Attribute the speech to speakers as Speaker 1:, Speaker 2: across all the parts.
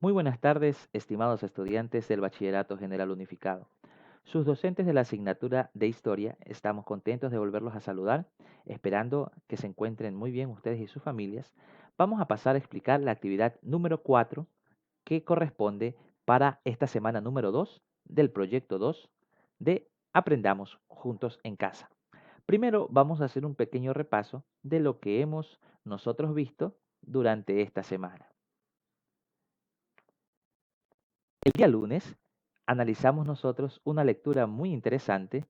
Speaker 1: Muy buenas tardes, estimados estudiantes del Bachillerato General Unificado. Sus docentes de la asignatura de Historia, estamos contentos de volverlos a saludar, esperando que se encuentren muy bien ustedes y sus familias. Vamos a pasar a explicar la actividad número 4 que corresponde para esta semana número 2 del proyecto 2 de Aprendamos Juntos en Casa. Primero vamos a hacer un pequeño repaso de lo que hemos nosotros visto durante esta semana. El día lunes analizamos nosotros una lectura muy interesante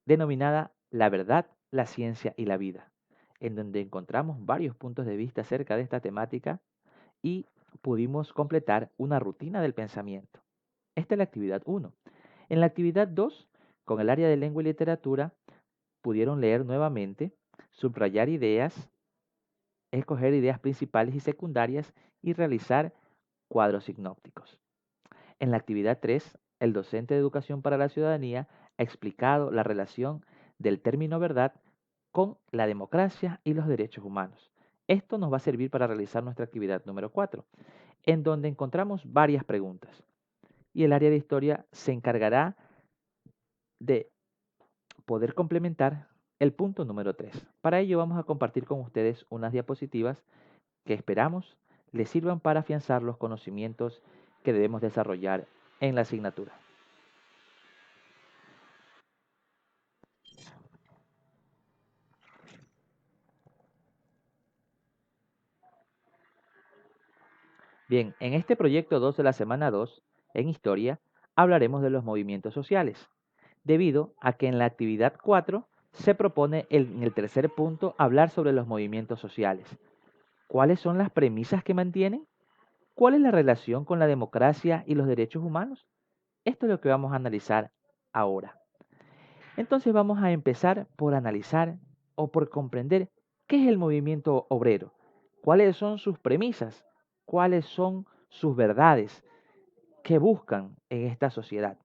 Speaker 1: denominada La verdad, la ciencia y la vida, en donde encontramos varios puntos de vista acerca de esta temática y pudimos completar una rutina del pensamiento. Esta es la actividad 1. En la actividad 2, con el área de lengua y literatura, pudieron leer nuevamente, subrayar ideas, escoger ideas principales y secundarias y realizar cuadros sinópticos. En la actividad 3, el docente de Educación para la Ciudadanía ha explicado la relación del término verdad con la democracia y los derechos humanos. Esto nos va a servir para realizar nuestra actividad número 4, en donde encontramos varias preguntas. Y el área de historia se encargará de poder complementar el punto número 3. Para ello vamos a compartir con ustedes unas diapositivas que esperamos les sirvan para afianzar los conocimientos que debemos desarrollar en la asignatura. Bien, en este proyecto 2 de la semana 2, en Historia, hablaremos de los movimientos sociales, debido a que en la actividad 4 se propone en el tercer punto hablar sobre los movimientos sociales. ¿Cuáles son las premisas que mantienen? ¿Cuál es la relación con la democracia y los derechos humanos? Esto es lo que vamos a analizar ahora. Entonces vamos a empezar por analizar o por comprender qué es el movimiento obrero, cuáles son sus premisas, cuáles son sus verdades, qué buscan en esta sociedad.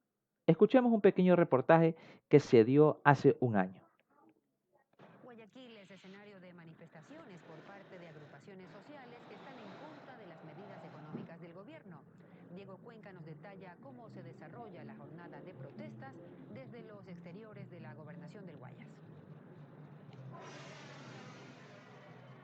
Speaker 1: Escuchemos un pequeño reportaje que se dio hace un año.
Speaker 2: Guayaquil es escenario de manifestaciones por parte de agrupaciones sociales que están en contra de las medidas económicas del gobierno. Diego Cuenca nos detalla cómo se desarrolla la jornada de protestas desde los exteriores de la gobernación del Guayas.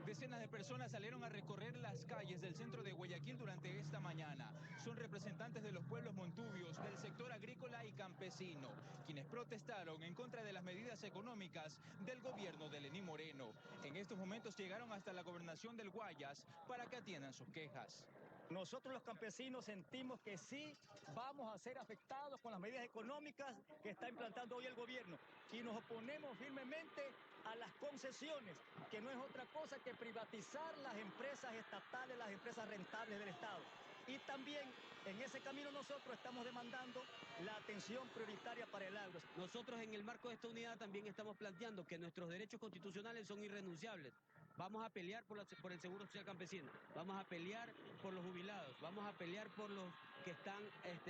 Speaker 3: Decenas de personas salieron a recorrer las calles del centro de Guayaquil durante esta mañana. Son representantes de los pueblos montubios, del sector agrícola y campesino, quienes protestaron en contra de las medidas económicas del gobierno de Lenín Moreno. En estos momentos llegaron hasta la gobernación del Guayas para que atiendan sus quejas.
Speaker 4: Nosotros los campesinos sentimos que sí vamos a ser afectados con las medidas económicas que está implantando hoy el gobierno y nos oponemos firmemente a las concesiones, que no es otra cosa que privatizar las empresas estatales, las empresas rentables del Estado. Y también en ese camino nosotros estamos demandando la atención prioritaria para el agro.
Speaker 5: Nosotros en el marco de esta unidad también estamos planteando que nuestros derechos constitucionales son irrenunciables. Vamos a pelear por el Seguro Social Campesino, vamos a pelear por los jubilados, vamos a pelear por los que están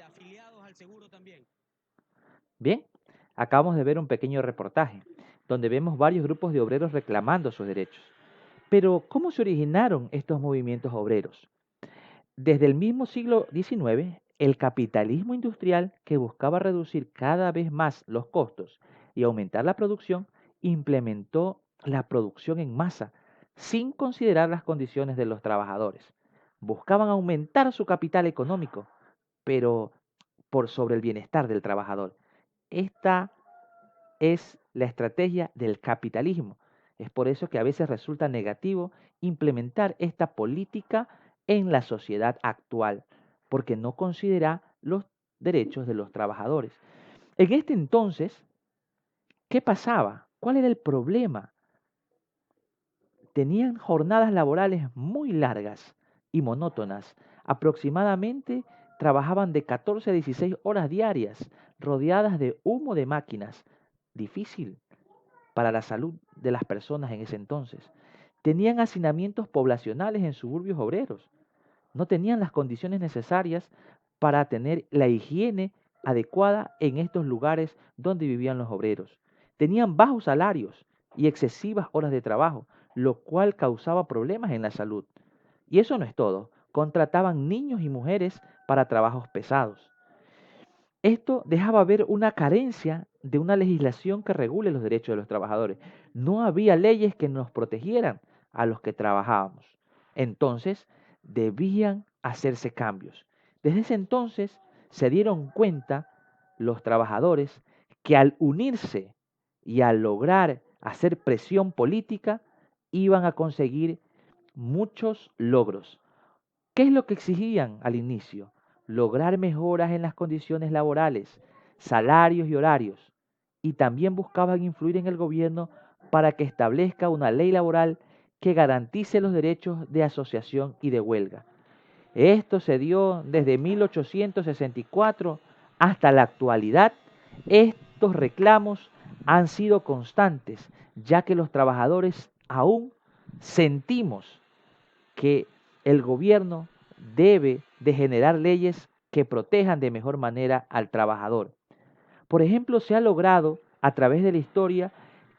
Speaker 5: afiliados al seguro también.
Speaker 1: Bien, acabamos de ver un pequeño reportaje donde vemos varios grupos de obreros reclamando sus derechos. Pero, ¿cómo se originaron estos movimientos obreros? Desde el mismo siglo XIX, el capitalismo industrial, que buscaba reducir cada vez más los costos y aumentar la producción, implementó la producción en masa sin considerar las condiciones de los trabajadores. Buscaban aumentar su capital económico, pero por sobre el bienestar del trabajador. Esta es la estrategia del capitalismo. Es por eso que a veces resulta negativo implementar esta política en la sociedad actual, porque no considera los derechos de los trabajadores. En este entonces, ¿qué pasaba? ¿Cuál era el problema? Tenían jornadas laborales muy largas y monótonas. Aproximadamente trabajaban de 14 a 16 horas diarias, rodeadas de humo de máquinas. Difícil para la salud de las personas en ese entonces. Tenían hacinamientos poblacionales en suburbios obreros. No tenían las condiciones necesarias para tener la higiene adecuada en estos lugares donde vivían los obreros. Tenían bajos salarios y excesivas horas de trabajo, lo cual causaba problemas en la salud. Y eso no es todo, contrataban niños y mujeres para trabajos pesados. Esto dejaba ver una carencia de una legislación que regule los derechos de los trabajadores. No había leyes que nos protegieran a los que trabajábamos. Entonces, debían hacerse cambios. Desde ese entonces se dieron cuenta los trabajadores que al unirse y al lograr hacer presión política, iban a conseguir muchos logros. ¿Qué es lo que exigían al inicio? Lograr mejoras en las condiciones laborales, salarios y horarios. Y también buscaban influir en el gobierno para que establezca una ley laboral que garantice los derechos de asociación y de huelga. Esto se dio desde 1864 hasta la actualidad. Estos reclamos han sido constantes, ya que los trabajadores aún sentimos que el gobierno debe de generar leyes que protejan de mejor manera al trabajador. Por ejemplo, se ha logrado a través de la historia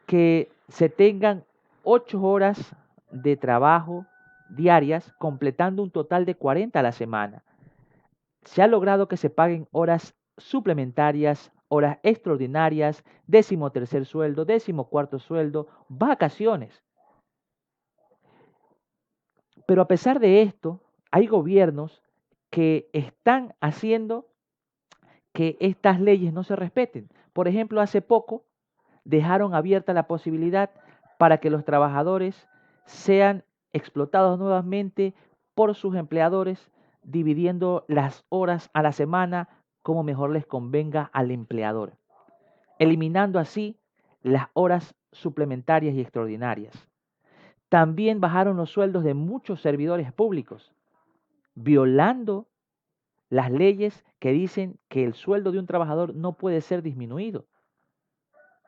Speaker 1: que se tengan 8 horas de trabajo diarias, completando un total de 40 a la semana. Se ha logrado que se paguen horas suplementarias, horas extraordinarias, 13º sueldo, 14º sueldo, vacaciones. Pero a pesar de esto, hay gobiernos que están haciendo que estas leyes no se respeten. Por ejemplo, hace poco dejaron abierta la posibilidad para que los trabajadores sean explotados nuevamente por sus empleadores, dividiendo las horas a la semana como mejor les convenga al empleador, eliminando así las horas suplementarias y extraordinarias. También bajaron los sueldos de muchos servidores públicos, violando las leyes que dicen que el sueldo de un trabajador no puede ser disminuido.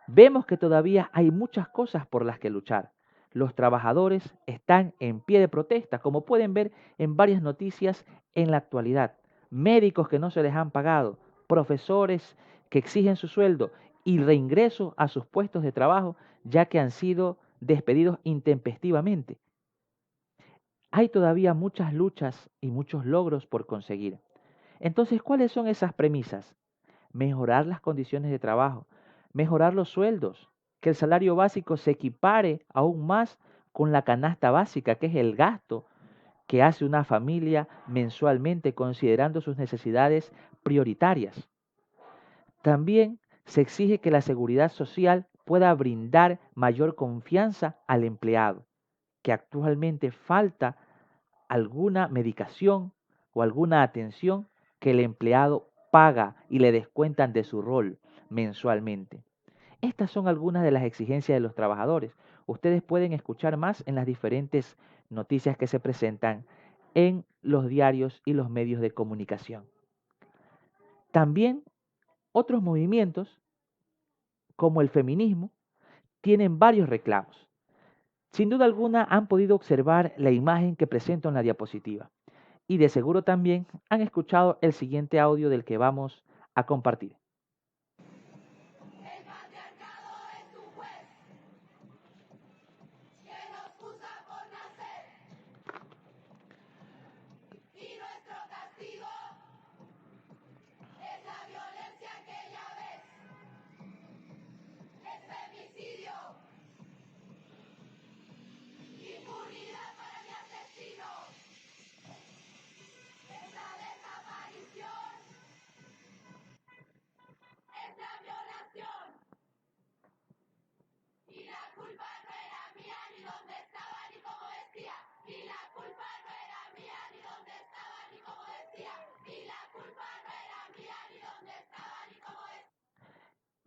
Speaker 1: Vemos que todavía hay muchas cosas por las que luchar. Los trabajadores están en pie de protesta, como pueden ver en varias noticias en la actualidad. Médicos que no se les han pagado, profesores que exigen su sueldo y reingreso a sus puestos de trabajo ya que han sido despedidos intempestivamente. Hay todavía muchas luchas y muchos logros por conseguir. Entonces, ¿cuáles son esas premisas? Mejorar las condiciones de trabajo, mejorar los sueldos, que el salario básico se equipare aún más con la canasta básica, que es el gasto que hace una familia mensualmente considerando sus necesidades prioritarias. También se exige que la seguridad social pueda brindar mayor confianza al empleado, que actualmente falta alguna medicación o alguna atención que el empleado paga y le descuentan de su rol mensualmente. Estas son algunas de las exigencias de los trabajadores. Ustedes pueden escuchar más en las diferentes noticias que se presentan en los diarios y los medios de comunicación. También otros movimientos, como el feminismo, tienen varios reclamos. Sin duda alguna han podido observar la imagen que presento en la diapositiva. Y de seguro también han escuchado el siguiente audio del que vamos a compartir.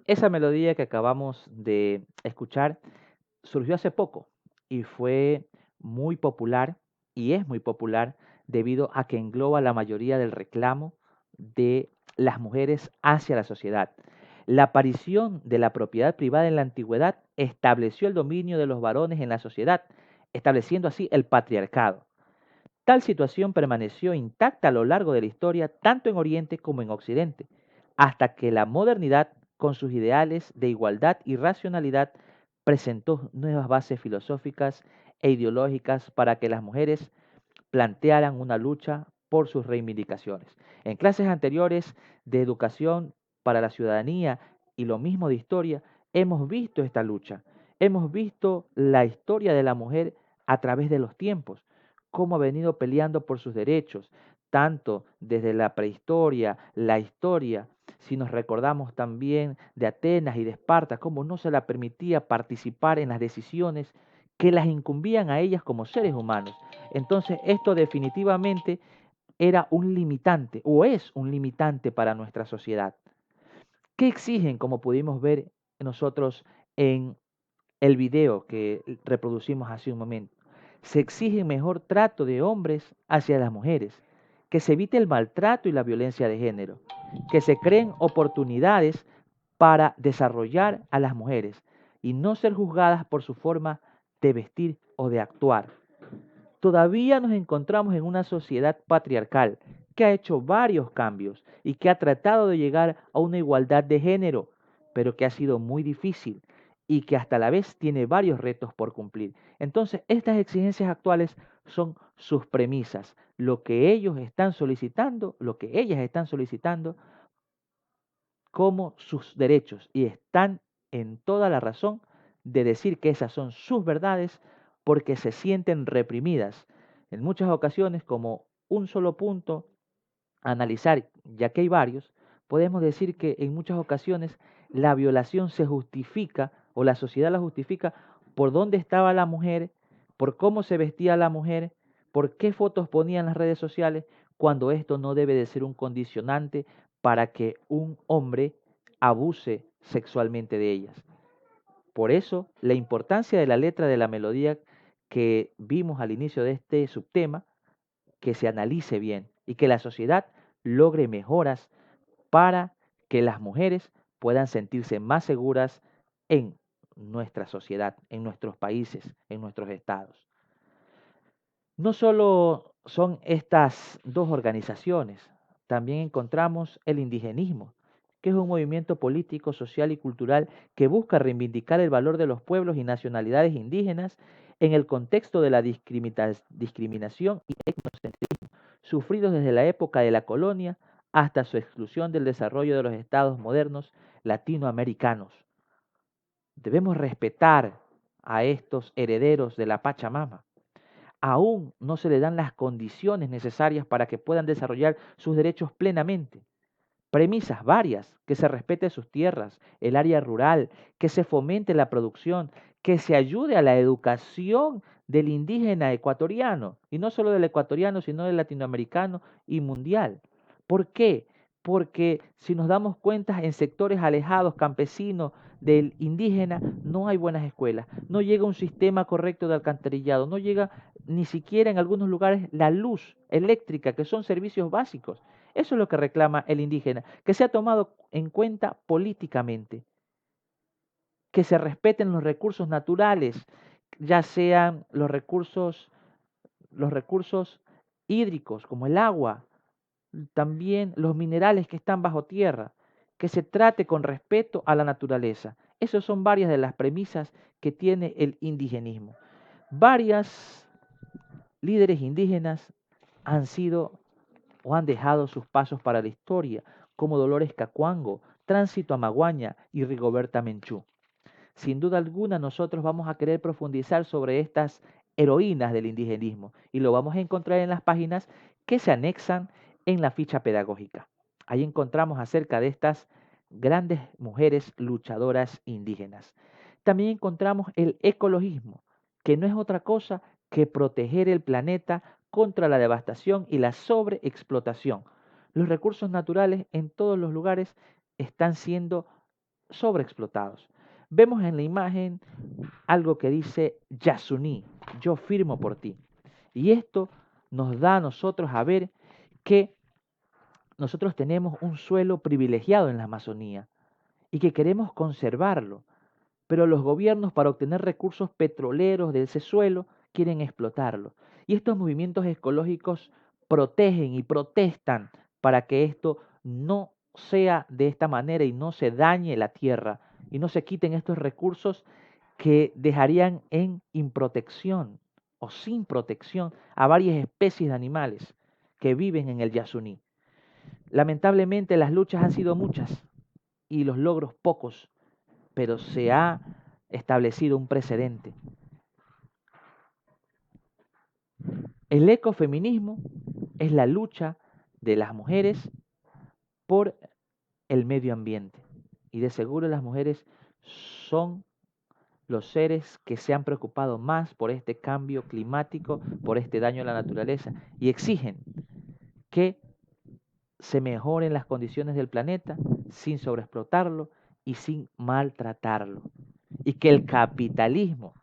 Speaker 1: Esa melodía que acabamos de escuchar surgió hace poco y fue muy popular y es muy popular debido a que engloba la mayoría del reclamo de las mujeres hacia la sociedad. La aparición de la propiedad privada en la antigüedad estableció el dominio de los varones en la sociedad, estableciendo así el patriarcado. Tal situación permaneció intacta a lo largo de la historia, tanto en Oriente como en Occidente, hasta que la modernidad, con sus ideales de igualdad y racionalidad, presentó nuevas bases filosóficas e ideológicas para que las mujeres plantearan una lucha por sus reivindicaciones. En clases anteriores de educación para la ciudadanía y lo mismo de historia, hemos visto esta lucha, hemos visto la historia de la mujer a través de los tiempos, cómo ha venido peleando por sus derechos, tanto desde la prehistoria, la historia, si nos recordamos también de Atenas y de Esparta, cómo no se la permitía participar en las decisiones que las incumbían a ellas como seres humanos. Entonces, esto definitivamente era un limitante o es un limitante para nuestra sociedad. ¿Qué exigen, como pudimos ver nosotros en el video que reproducimos hace un momento? Se exige mejor trato de hombres hacia las mujeres, que se evite el maltrato y la violencia de género, que se creen oportunidades para desarrollar a las mujeres y no ser juzgadas por su forma de vestir o de actuar. Todavía nos encontramos en una sociedad patriarcal que ha hecho varios cambios y que ha tratado de llegar a una igualdad de género, pero que ha sido muy difícil y que hasta la vez tiene varios retos por cumplir. Entonces, estas exigencias actuales son sus premisas, lo que ellos están solicitando, lo que ellas están solicitando como sus derechos y están en toda la razón de decir que esas son sus verdades porque se sienten reprimidas. En muchas ocasiones, como un solo punto a analizar, ya que hay varios, podemos decir que en muchas ocasiones la violación se justifica o la sociedad la justifica por dónde estaba la mujer, por cómo se vestía la mujer, por qué fotos ponía en las redes sociales, cuando esto no debe de ser un condicionante para que un hombre abuse sexualmente de ellas. Por eso, la importancia de la letra de la melodía que vimos al inicio de este subtema, que se analice bien y que la sociedad logre mejoras para que las mujeres puedan sentirse más seguras en nuestra sociedad, en nuestros países, en nuestros estados. No solo son estas dos organizaciones, también encontramos el indigenismo, que es un movimiento político, social y cultural que busca reivindicar el valor de los pueblos y nacionalidades indígenas en el contexto de la discriminación y etnocentrismo, sufridos desde la época de la colonia hasta su exclusión del desarrollo de los estados modernos latinoamericanos. Debemos respetar a estos herederos de la Pachamama. Aún no se le dan las condiciones necesarias para que puedan desarrollar sus derechos plenamente. Premisas varias, que se respete sus tierras, el área rural, que se fomente la producción, que se ayude a la educación del indígena ecuatoriano, y no solo del ecuatoriano, sino del latinoamericano y mundial. ¿Por qué? Porque si nos damos cuenta en sectores alejados, campesinos, del indígena, no hay buenas escuelas, no llega un sistema correcto de alcantarillado, no llega ni siquiera en algunos lugares la luz eléctrica, que son servicios básicos. Eso es lo que reclama el indígena, que sea tomado en cuenta políticamente, que se respeten los recursos naturales, ya sean los recursos hídricos como el agua, también los minerales que están bajo tierra, que se trate con respeto a la naturaleza. Esas son varias de las premisas que tiene el indigenismo. Varias líderes indígenas han sido o han dejado sus pasos para la historia, como Dolores Cacuango, Tránsito Amaguaña y Rigoberta Menchú. Sin duda alguna, nosotros vamos a querer profundizar sobre estas heroínas del indigenismo y lo vamos a encontrar en las páginas que se anexan en la ficha pedagógica. Ahí encontramos acerca de estas grandes mujeres luchadoras indígenas. También encontramos el ecologismo, que no es otra cosa que proteger el planeta contra la devastación y la sobreexplotación. Los recursos naturales en todos los lugares están siendo sobreexplotados. Vemos en la imagen algo que dice Yasuní, yo firmo por ti. Y esto nos da a nosotros a ver que nosotros tenemos un suelo privilegiado en la Amazonía y que queremos conservarlo, pero los gobiernos para obtener recursos petroleros de ese suelo quieren explotarlo. Y estos movimientos ecológicos protegen y protestan para que esto no sea de esta manera y no se dañe la tierra y no se quiten estos recursos que dejarían en improtección o sin protección a varias especies de animales que viven en el Yasuní. Lamentablemente las luchas han sido muchas y los logros pocos, pero se ha establecido un precedente. El ecofeminismo es la lucha de las mujeres por el medio ambiente. Y de seguro las mujeres son los seres que se han preocupado más por este cambio climático, por este daño a la naturaleza, y exigen que se mejoren las condiciones del planeta sin sobreexplotarlo y sin maltratarlo. Y que el capitalismo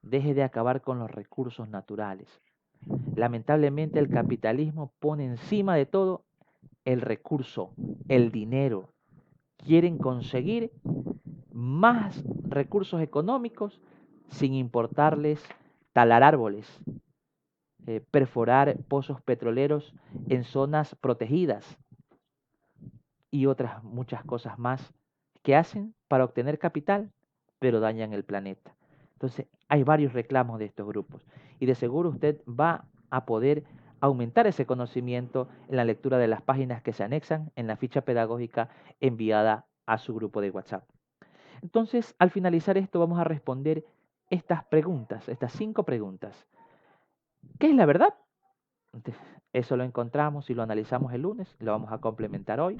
Speaker 1: deje de acabar con los recursos naturales. Lamentablemente el capitalismo pone encima de todo el recurso, el dinero. Quieren conseguir más recursos económicos sin importarles talar árboles, perforar pozos petroleros en zonas protegidas y otras muchas cosas más que hacen para obtener capital, pero dañan el planeta. Entonces, hay varios reclamos de estos grupos y de seguro usted va a poder aumentar ese conocimiento en la lectura de las páginas que se anexan en la ficha pedagógica enviada a su grupo de WhatsApp. Entonces, al finalizar esto, vamos a responder estas preguntas, estas 5 preguntas. ¿Qué es la verdad? Eso lo encontramos y lo analizamos el lunes, lo vamos a complementar hoy.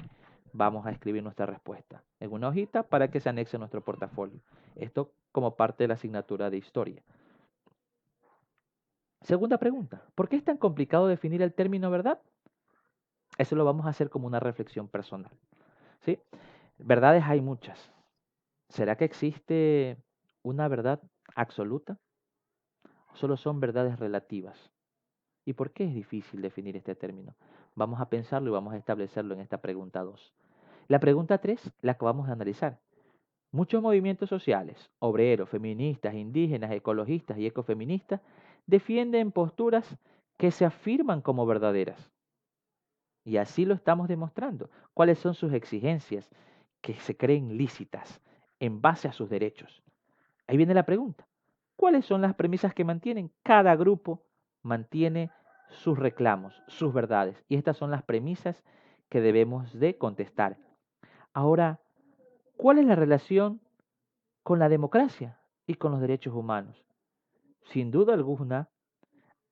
Speaker 1: Vamos a escribir nuestra respuesta en una hojita para que se anexe a nuestro portafolio. Esto como parte de la asignatura de historia. Segunda pregunta, ¿por qué es tan complicado definir el término verdad? Eso lo vamos a hacer como una reflexión personal. ¿Sí? Verdades hay muchas. ¿Será que existe una verdad absoluta? Solo son verdades relativas. ¿Y por qué es difícil definir este término? Vamos a pensarlo y vamos a establecerlo en esta pregunta 2. La pregunta 3 la que vamos a analizar. Muchos movimientos sociales, obreros, feministas, indígenas, ecologistas y ecofeministas, defienden posturas que se afirman como verdaderas. Y así lo estamos demostrando. ¿Cuáles son sus exigencias que se creen lícitas en base a sus derechos? Ahí viene la pregunta. ¿Cuáles son las premisas que mantienen? Cada grupo mantiene sus reclamos, sus verdades. Y estas son las premisas que debemos de contestar. Ahora, ¿cuál es la relación con la democracia y con los derechos humanos? Sin duda alguna,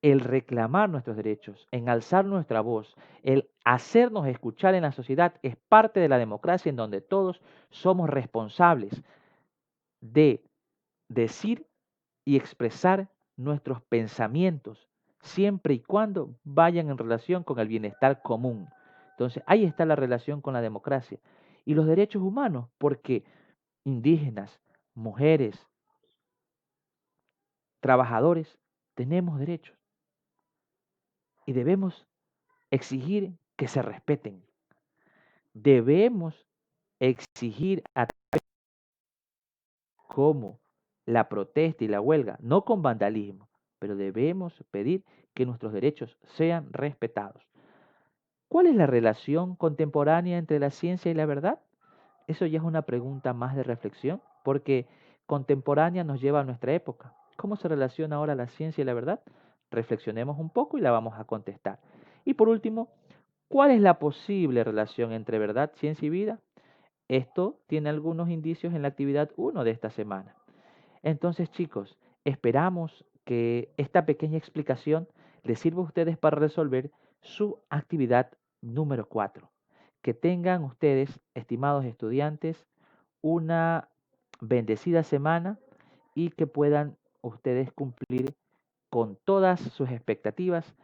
Speaker 1: el reclamar nuestros derechos, en alzar nuestra voz, el hacernos escuchar en la sociedad es parte de la democracia en donde todos somos responsables de decir y expresar nuestros pensamientos, siempre y cuando vayan en relación con el bienestar común. Entonces, ahí está la relación con la democracia. Y los derechos humanos, porque indígenas, mujeres, trabajadores, tenemos derechos y debemos exigir que se respeten. Debemos exigir como la protesta y la huelga, no con vandalismo, pero debemos pedir que nuestros derechos sean respetados. ¿Cuál es la relación contemporánea entre la ciencia y la verdad? Eso ya es una pregunta más de reflexión, porque contemporánea nos lleva a nuestra época. ¿Cómo se relaciona ahora la ciencia y la verdad? Reflexionemos un poco y la vamos a contestar. Y por último, ¿cuál es la posible relación entre verdad, ciencia y vida? Esto tiene algunos indicios en la actividad 1 de esta semana. Entonces, chicos, esperamos que esta pequeña explicación les sirva a ustedes para resolver su actividad número 4. Que tengan ustedes, estimados estudiantes, una bendecida semana y que puedan ustedes cumplir con todas sus expectativas.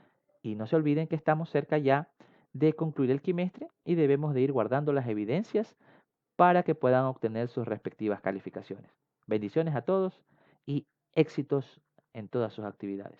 Speaker 1: Y no se olviden que estamos cerca ya de concluir el quimestre y debemos de ir guardando las evidencias para que puedan obtener sus respectivas calificaciones. Bendiciones a todos y éxitos en todas sus actividades.